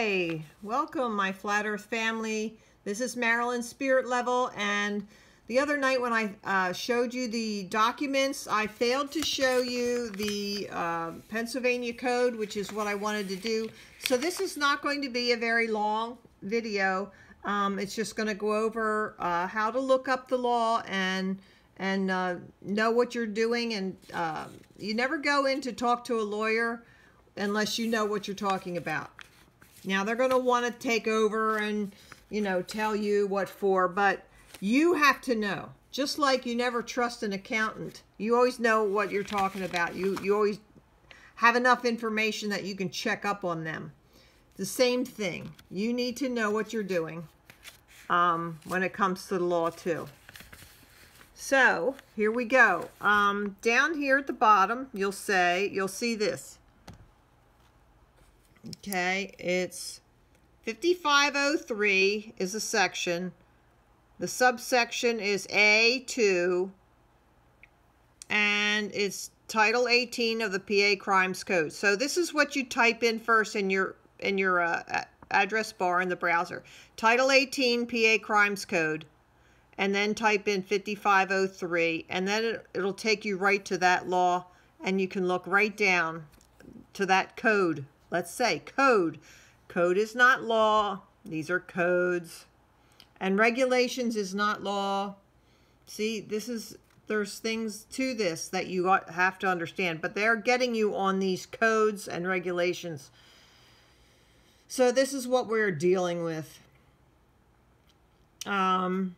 Hi, welcome my Flat Earth family. This is Marilyn Spirit Level, and the other night when I showed you the documents, I failed to show you the Pennsylvania Code, which is what I wanted to do. So this is not going to be a very long video. It's just going to go over how to look up the law and know what you're doing. And you never go in to talk to a lawyer unless you know what you're talking about. Now, they're going to want to take over and, you know, tell you what for, but you have to know. Just like you never trust an accountant. You always know what you're talking about. You always have enough information that you can check up on them. The same thing. You need to know what you're doing when it comes to the law, too. So, here we go. Down here at the bottom, you'll see this. Okay, it's 5503 is a section. The subsection is A2, and it's Title 18 of the PA Crimes Code. So this is what you type in first in your address bar in the browser. Title 18 PA Crimes Code, and then type in 5503, and then it'll take you right to that law, and you can look right down to that code. Let's say code. Code is not law. These are codes. And regulations is not law. See, there's things to this that you have to understand. But they're getting you on these codes and regulations. So this is what we're dealing with. All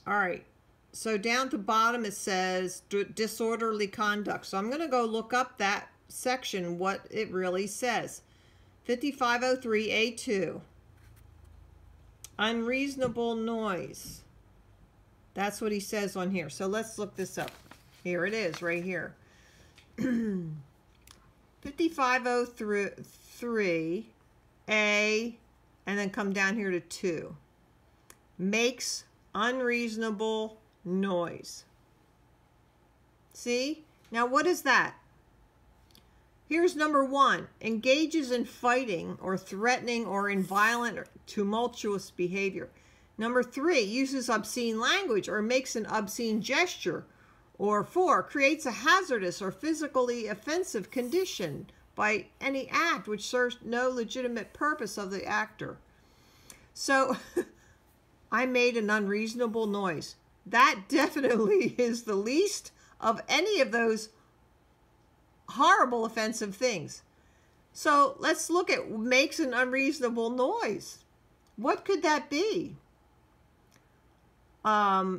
right. So down at the bottom it says disorderly conduct. So I'm going to go look up that section, what it really says. 5503A2. Unreasonable noise. That's what he says on here. So let's look this up. Here it is, right here. 5503A, and then come down here to 2. Makes unreasonable noise. See? Now what is that? Here's number 1. Engages in fighting or threatening or in violent or tumultuous behavior. Number 3. Uses obscene language or makes an obscene gesture. Or 4. Creates a hazardous or physically offensive condition by any act which serves no legitimate purpose of the actor. So I made an unreasonable noise. That definitely is the least of any of those horrible offensive things. So let's look at makes an unreasonable noise. What could that be? I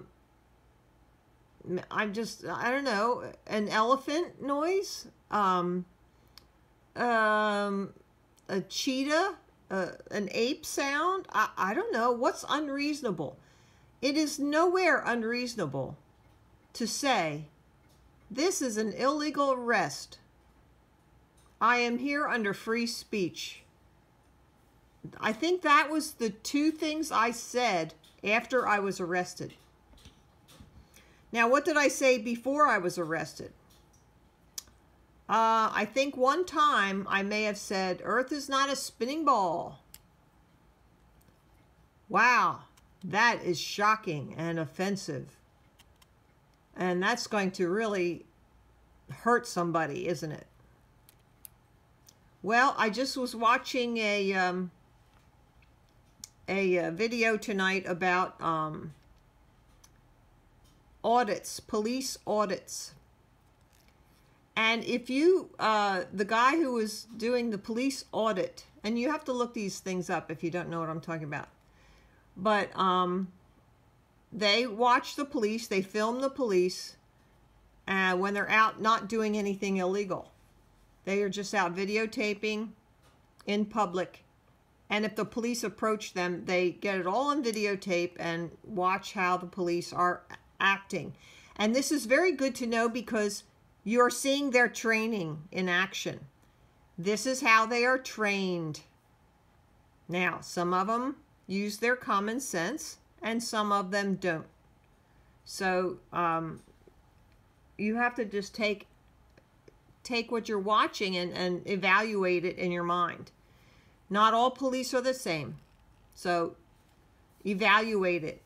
don't know, an elephant noise, a cheetah, an ape sound. I don't know. What's unreasonable? It is nowhere unreasonable to say, this is an illegal arrest. I am here under free speech. I think that was the 2 things I said after I was arrested. Now, what did I say before I was arrested? I think one time I may have said, Earth is not a spinning ball. Wow. That is shocking and offensive. And that's going to really hurt somebody, isn't it? Well, I just was watching a video tonight about audits, police audits. And if you, the guy who was doing the police audit, and you have to look these things up if you don't know what I'm talking about. But they watch the police, they film the police when they're out not doing anything illegal. They are just out videotaping in public. And if the police approach them, they get it all on videotape and watch how the police are acting. And this is very good to know because you're seeing their training in action. This is how they are trained. Now, some of them use their common sense, and some of them don't. So you have to just take take what you're watching and evaluate it in your mind. Not all police are the same. So evaluate it.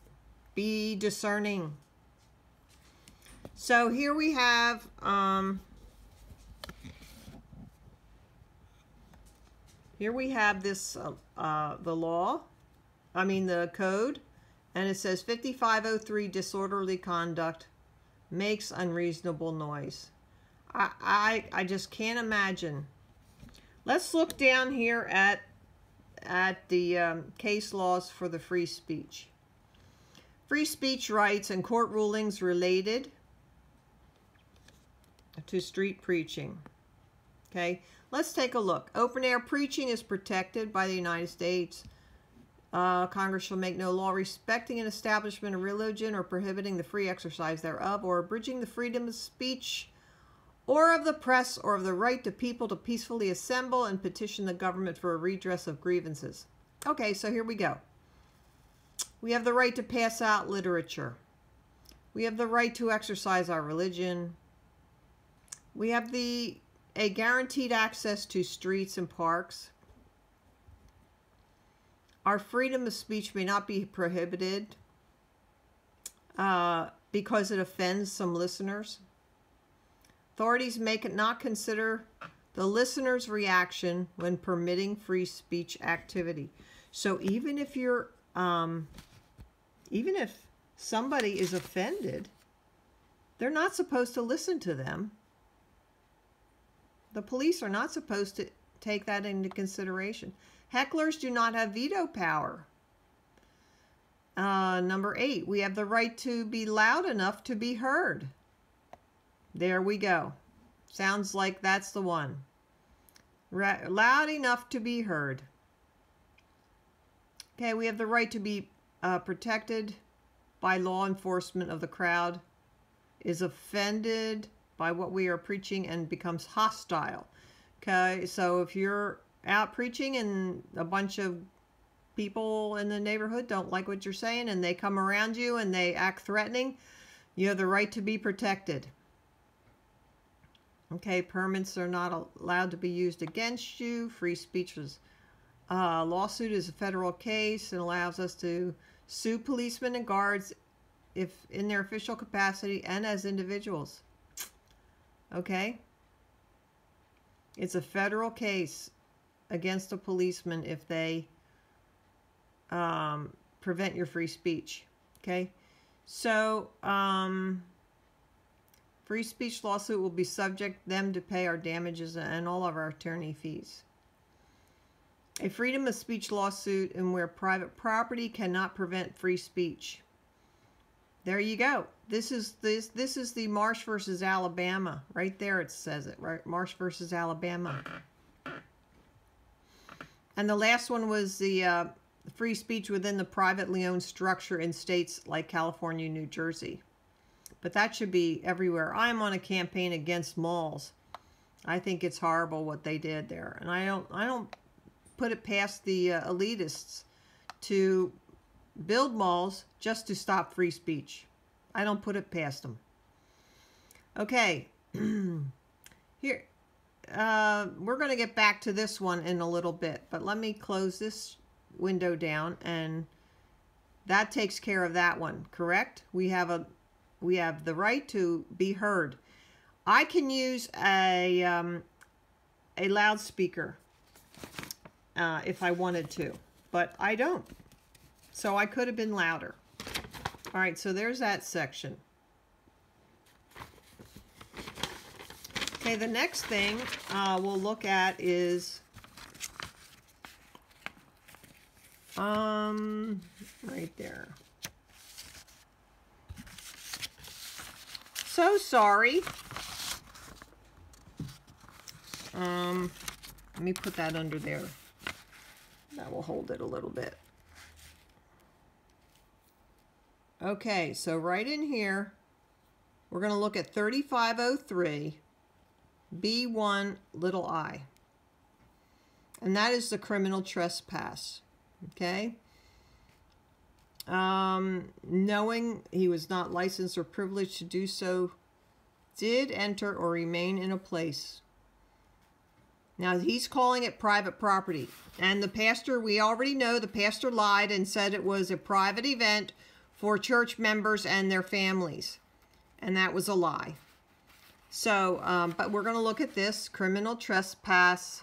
Be discerning. So here we have this the code, and it says 5503 disorderly conduct makes unreasonable noise. I just can't imagine. Let's look down here at the case laws for the free speech. Free speech rights and court rulings related to street preaching. Okay, let's take a look. Open air preaching is protected by the United States. Congress shall make no law respecting an establishment of religion or prohibiting the free exercise thereof, or abridging the freedom of speech or of the press, or of the right to people to peacefully assemble and petition the government for a redress of grievances. Okay, so here we go. We have the right to pass out literature. We have the right to exercise our religion. We have a guaranteed access to streets and parks. Our freedom of speech may not be prohibited because it offends some listeners. Authorities may not consider the listener's reaction when permitting free speech activity. So even if somebody is offended, they're not supposed to listen to them. The police are not supposed to take that into consideration. Hecklers do not have veto power. Number 8, we have the right to be loud enough to be heard. There we go. Sounds like that's the one. Loud enough to be heard. Okay, we have the right to be protected by law enforcement of the crowd is offended by what we are preaching and becomes hostile. Okay, so if you're out preaching and a bunch of people in the neighborhood don't like what you're saying and they come around you and they act threatening, you have the right to be protected. Okay, permits are not allowed to be used against you. Free speech lawsuit is a federal case and allows us to sue policemen and guards if in their official capacity and as individuals. Okay? It's a federal case against a policeman if they prevent your free speech. Okay? So, free speech lawsuit will be subject them to pay our damages and all of our attorney fees. A freedom of speech lawsuit and where private property cannot prevent free speech. There you go. This is the Marsh versus Alabama. Right there it says it, right? Marsh versus Alabama. And the last one was the free speech within the privately owned structure in states like California, New Jersey. But that should be everywhere. I'm on a campaign against malls. I think it's horrible what they did there. And I don't put it past the elitists to build malls just to stop free speech. I don't put it past them. Okay. Here. We're going to get back to this one in a little bit. But let me close this window down. And that takes care of that one. Correct? We have the right to be heard. I can use a loudspeaker if I wanted to, but I don't. So I could have been louder. All right, so there's that section. Okay, the next thing we'll look at is right there. So sorry. Let me put that under there. That will hold it a little bit. Okay, so right in here, we're going to look at 3503 B1 little I. And that is the criminal trespass. Okay? Knowing he was not licensed or privileged to do so, did enter or remain in a place Now, he's calling it private property. And the pastor, we already know the pastor lied and said it was a private event for church members and their families. And that was a lie. So, but we're going to look at this criminal trespass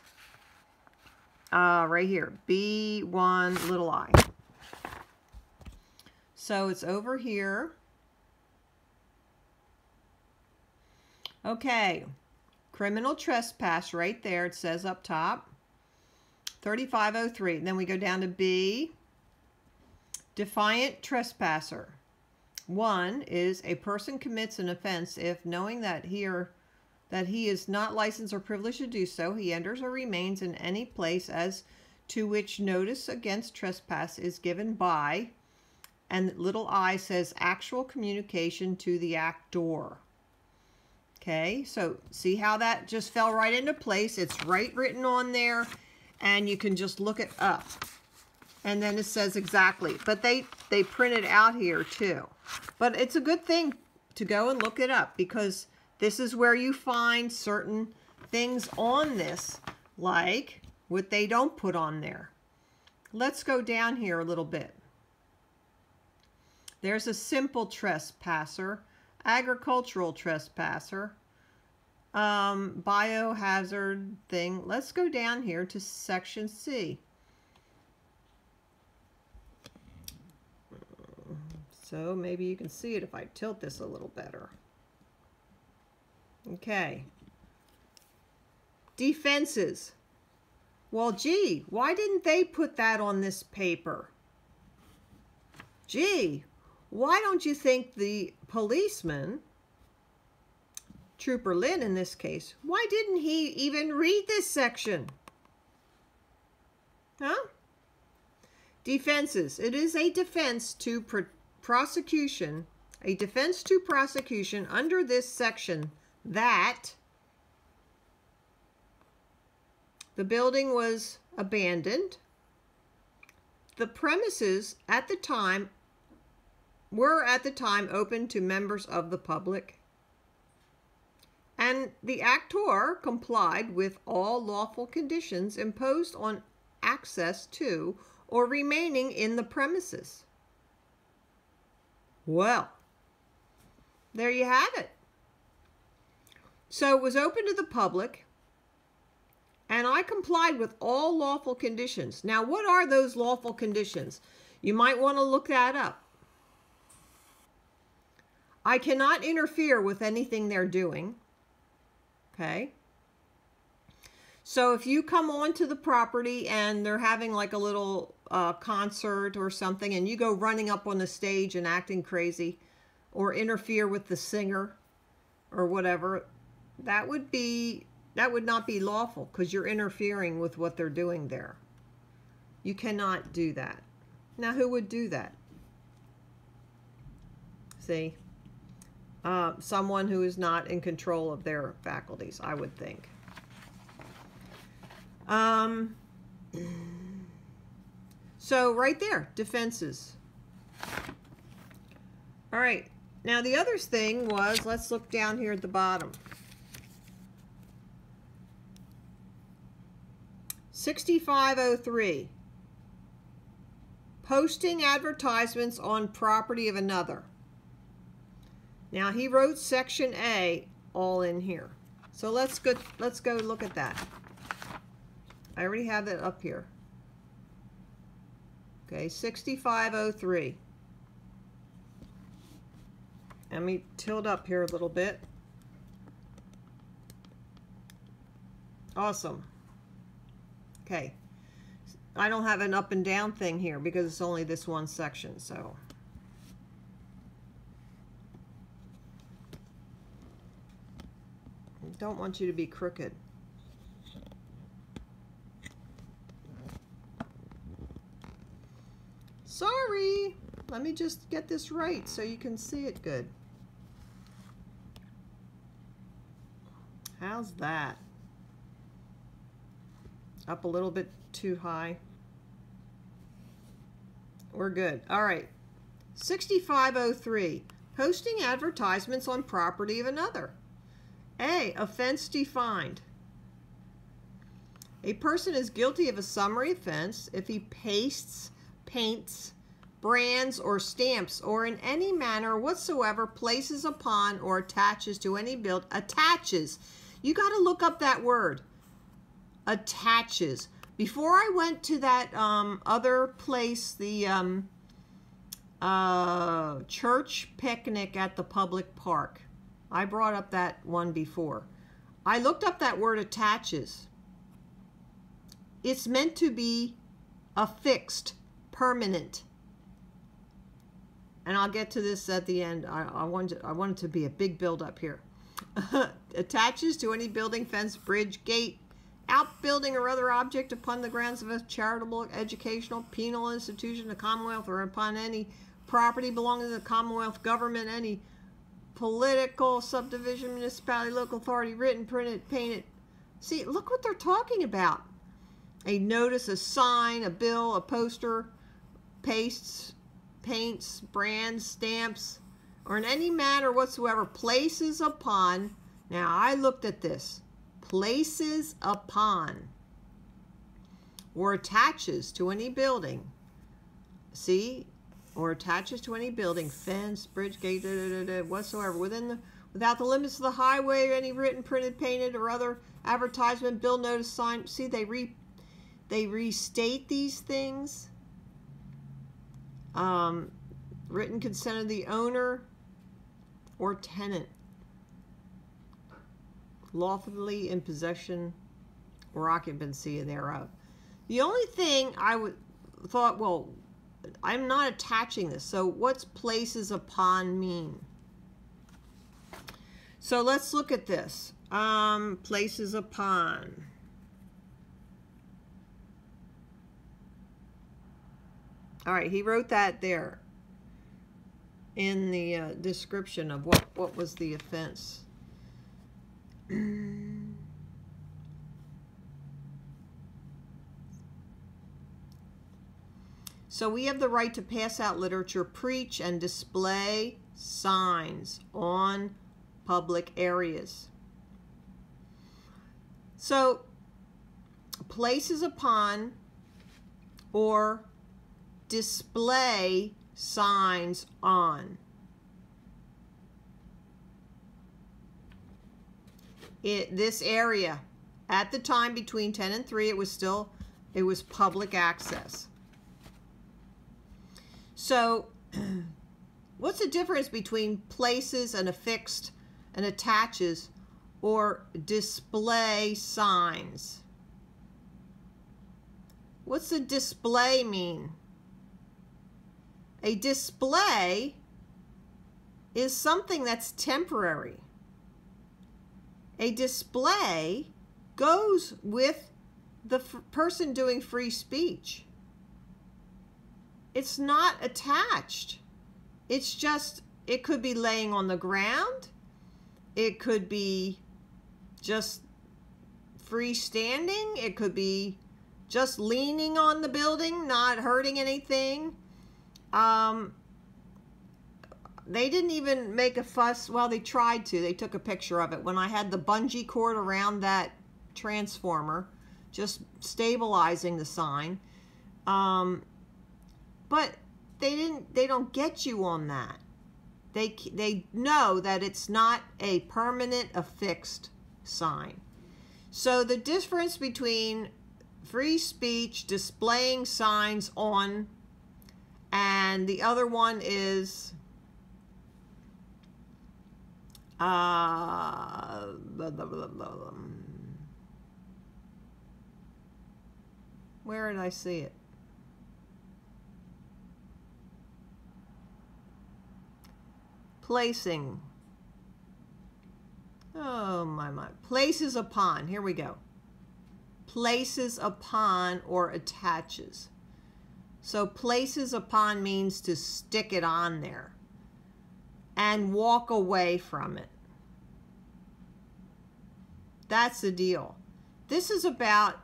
right here. B1 little I. So it's over here. Okay. Criminal trespass right there. It says up top. 3503. Then we go down to B. Defiant trespasser. 1 is a person commits an offense if, knowing that he is not licensed or privileged to do so, he enters or remains in any place as to which notice against trespass is given by, and little I says actual communication to the actor. Okay, so see how that just fell right into place? It's right written on there, and you can just look it up. And then it says exactly. But they print it out here too. But it's a good thing to go and look it up, because this is where you find certain things on this, like what they don't put on there. Let's go down here a little bit. There's a simple trespasser, agricultural trespasser, biohazard thing. Let's go down here to section C. So maybe you can see it if I tilt this a little better. Okay. Defenses. Well, gee, why didn't they put that on this paper? Gee, why don't you think the policeman, Trooper Lynn in this case, why didn't he even read this section? Huh? Defenses. It is a defense to prosecution, a defense to prosecution under this section that the building was abandoned, the premises at the time were open to members of the public, and the actor complied with all lawful conditions imposed on access to or remaining in the premises. Well, there you have it. So it was open to the public, and I complied with all lawful conditions. Now, what are those lawful conditions? You might want to look that up. I cannot interfere with anything they're doing. Okay? So if you come onto the property and they're having like a little concert or something, and you go running up on the stage and acting crazy, or interfere with the singer or whatever, that would not be lawful, because you're interfering with what they're doing there. You cannot do that. Now, who would do that? See? Someone who is not in control of their faculties, I would think. So right there, defenses. All right. Now the other thing was, let's look down here at the bottom. 6503. Posting advertisements on property of another. Now he wrote section A all in here. So let's go look at that. I already have that up here. Okay, 6503. Let me tilt up here a little bit. Awesome. Okay. I don't have an up and down thing here because it's only this one section, so. I don't want you to be crooked. Sorry. Let me just get this right so you can see it good. How's that? Up a little bit too high. We're good. All right. 6503. Posting advertisements on property of another. A. Offense defined. A person is guilty of a summary offense if he pastes, paints, brands, or stamps, or in any manner whatsoever places upon or attaches to any attaches. You got to look up that word. Attaches. Before I went to that other place, the church picnic at the public park, I brought up that one before. I looked up that word attaches. It's meant to be affixed, permanent. And I'll get to this at the end. I want it to be a big build up here. Attaches to any building, fence, bridge, gate, outbuilding, or other object upon the grounds of a charitable, educational, penal institution, the Commonwealth, or upon any property belonging to the Commonwealth government, any political subdivision, municipality, local authority, written, printed, painted. See, look what they're talking about. A notice, a sign, a bill, a poster, pastes, paints, brands, stamps, or in any manner whatsoever places upon. Now, I looked at this. Places upon or attaches to any building. See? Or attaches to any building, fence, bridge, gate, whatsoever, without the limits of the highway, or any written, printed, painted, or other advertisement, bill, notice, sign. See, they restate these things. Written consent of the owner or tenant, lawfully in possession or occupancy thereof. The only thing I thought, well, I'm not attaching this, so what's places upon mean? So let's look at this. Places upon. All right, he wrote that there in the description of what was the offense. So we have the right to pass out literature, preach, and display signs on public areas. So places upon or display signs on. This area, at the time between 10 and 3, it was public access. So what's the difference between places and affixed and attaches or display signs? What's the display mean? A display is something that's temporary. A display goes with the person doing free speech. It's not attached. It's just, it could be laying on the ground. It could be just freestanding. It could be just leaning on the building, not hurting anything. They didn't even make a fuss. Well, they tried to. They took a picture of it when I had the bungee cord around that transformer, just stabilizing the sign. But they don't get you on that. They know that it's not a permanent affixed sign. So the difference between free speech, displaying signs on, and the other one is where did I see it? Placing. Oh my. Places upon. Here we go. Places upon or attaches. So places upon means to stick it on there and walk away from it. That's the deal. This is about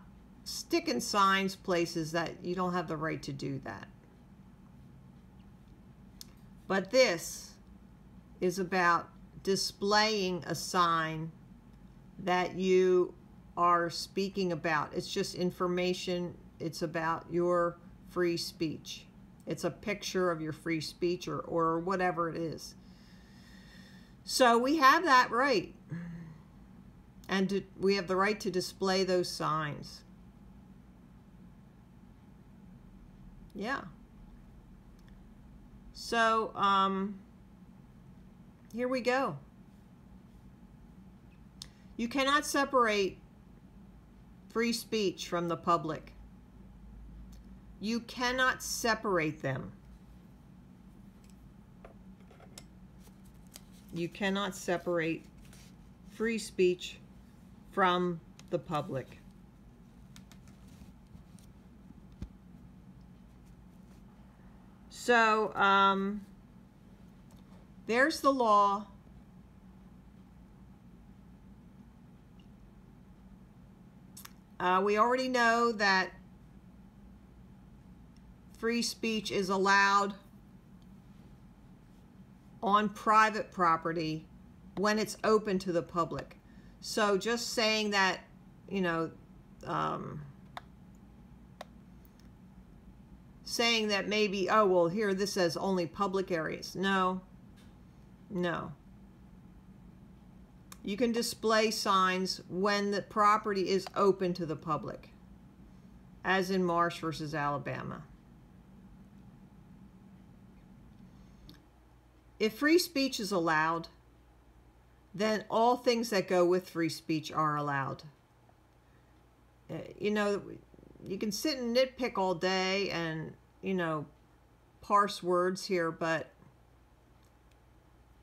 sticking signs places that you don't have the right to do that. But this is about displaying a sign that you are speaking about. It's just information. It's about your free speech. It's a picture of your free speech or whatever it is. So we have that right. And we have the right to display those signs. Yeah. So, here we go. You cannot separate free speech from the public. You cannot separate them. You cannot separate free speech from the public. So, there's the law. We already know that free speech is allowed on private property when it's open to the public. So just saying that, you know, saying that maybe, oh, well, here this says only public areas. No, no. You can display signs when the property is open to the public, as in Marsh versus Alabama. If free speech is allowed, then all things that go with free speech are allowed. You know, you can sit and nitpick all day and, you know, parse words here, but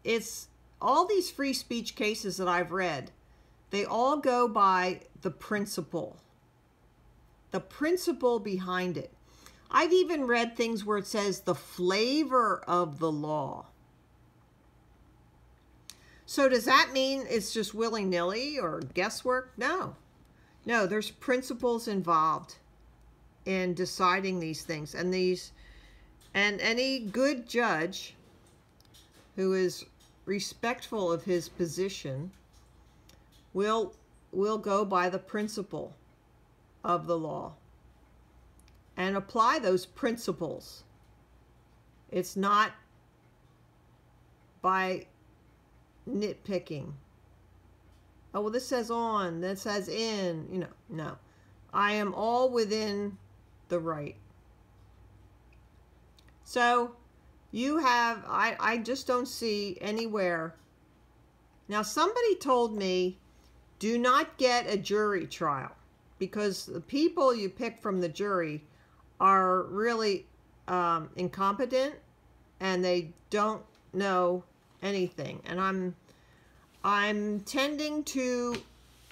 it's all these free speech cases that I've read, they all go by the principle behind it. I've even read things where it says the flavor of the law. So does that mean it's just willy-nilly or guesswork? No. No, there's principles involved in deciding these things. And any good judge who is respectful of his position will go by the principle of the law and apply those principles. It's not by nitpicking. Oh, well, this says on, that says in, you know, no. I am all within the right. So you have, I just don't see anywhere. Now, somebody told me, do not get a jury trial, because the people you pick from the jury are really incompetent and they don't know anything. And I'm tending to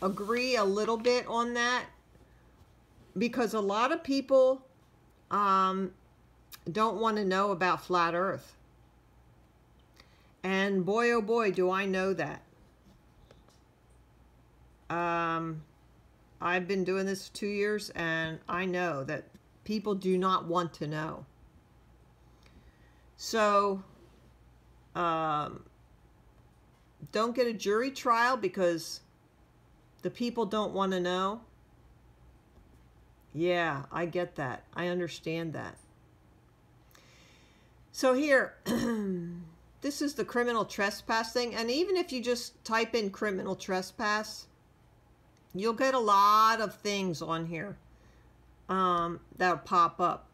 agree a little bit on that, because a lot of people don't want to know about flat earth. And boy, oh boy, do I know that. I've been doing this 2 years, and I know that people do not want to know. So, don't get a jury trial because the people don't want to know. Yeah, I get that. I understand that. So here, this is the criminal trespass thing. And even if you just type in criminal trespass, you'll get a lot of things on here that'll pop up.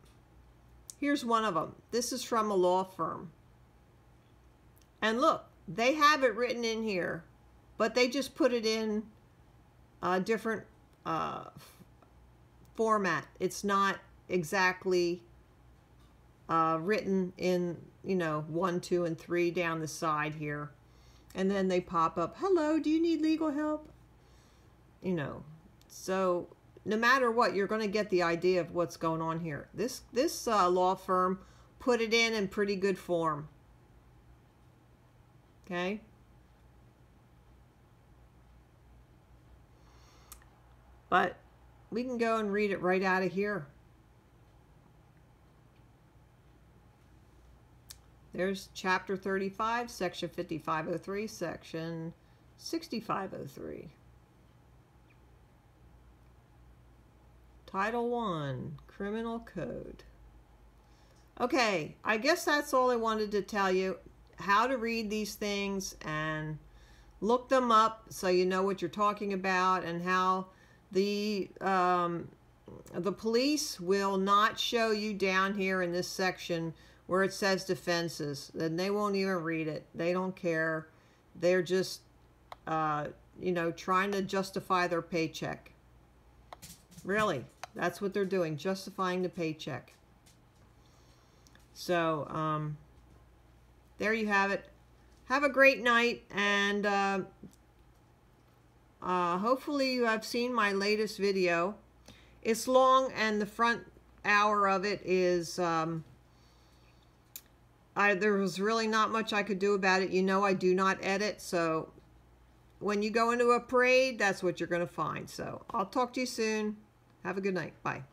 Here's one of them. This is from a law firm. And look, they have it written in here, but they just put it in a different format. It's not exactly written in, you know, 1, 2, and 3 down the side here. And then they pop up, hello, do you need legal help? You know, so no matter what, you're going to get the idea of what's going on here. This law firm put it in pretty good form. Okay. But we can go and read it right out of here. There's chapter 35, section 5503, section 6503. Title I, Criminal Code. Okay, I guess that's all I wanted to tell you. How to read these things and look them up so you know what you're talking about, and how the police will not show you down here in this section where it says defenses. Then they won't even read it. They don't care. They're just, you know, trying to justify their paycheck. Really, that's what they're doing, justifying the paycheck. So, there you have it. Have a great night, and hopefully you have seen my latest video. It's long, and the front hour of it is, there was really not much I could do about it. You know, I do not edit, so when you go into a parade, that's what you're going to find. So I'll talk to you soon. Have a good night. Bye.